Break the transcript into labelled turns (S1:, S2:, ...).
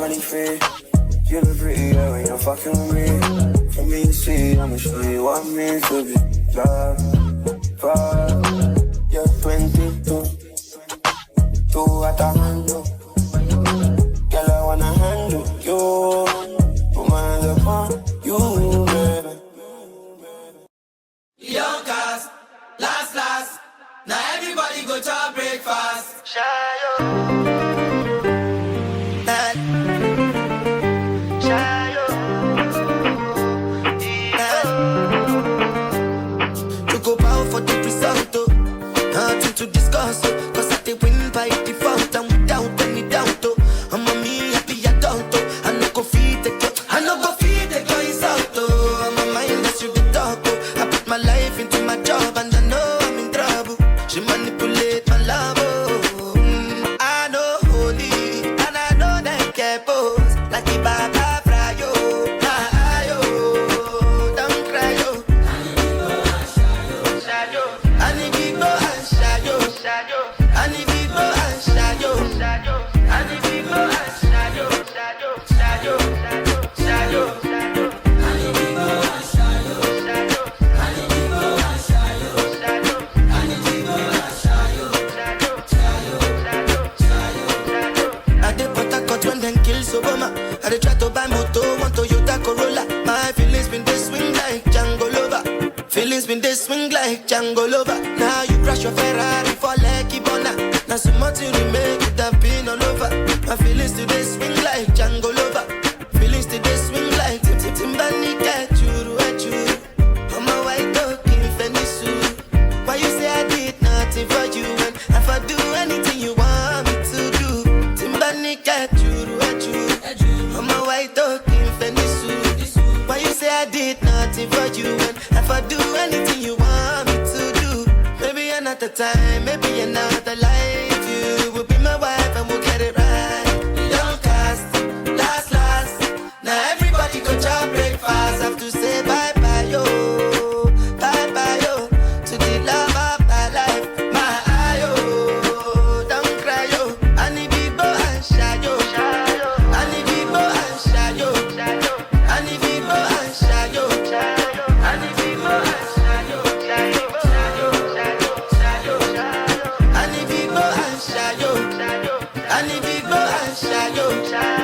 S1: 23. You look pretty, yeah, when you're fucking with me. For me to see, I'ma show you what it means to be loved. You're 22. Two at a handle. Girl, I wanna handle you. Put my hands upon you, baby.
S2: Young cast, last. Now everybody go to breakfast. Shayo. Shayo. To go bow for the result, oh. Nothing to discuss, oh. Cause I did win by default and without any doubt, oh. I'm a me happy adult, oh. I no go feed the girl, insult, oh. I'm a mindless you the dog, oh. I put my life into my job and I know I'm in trouble. She manipulate my love, oh. I know holy and I know that get pose like the Baba fry, yo. Don't cry, yo. And if we go and shadow, and if we go and shadow, and if we go and shadow, I did Port when them kills Obama. I did try to buy moto, want Toyota Corolla. My feelings been they swing like Django Lover. Feelings been they swing like Django Lover. Now you crash your Ferrari for Lucky Bona. Now so much you remake it have been all over. My feelings today swing like Django Lover. Feelings today swing like Timbani cat churu achuru. I'm a white dog in Venice. Why you say I did nothing for you and if I do anything you want me to do? Timbani cat churu achuru. I'm a white dog in Venice. Why you say I did nothing for you and if I do anything you want me to do? Maybe another time, maybe another life. You will be my wife and we'll get it right. Don't cast, last. Now everybody go to breakfast. Have to say bye-bye, yo. Bye-bye, yo. To the love of my life, my ayo. Don't cry, yo. And if we go and shadow, and if we go and shadow, and if we go and shadow, and if we go and shadow, and if we go and shadow, and if we go and shadow.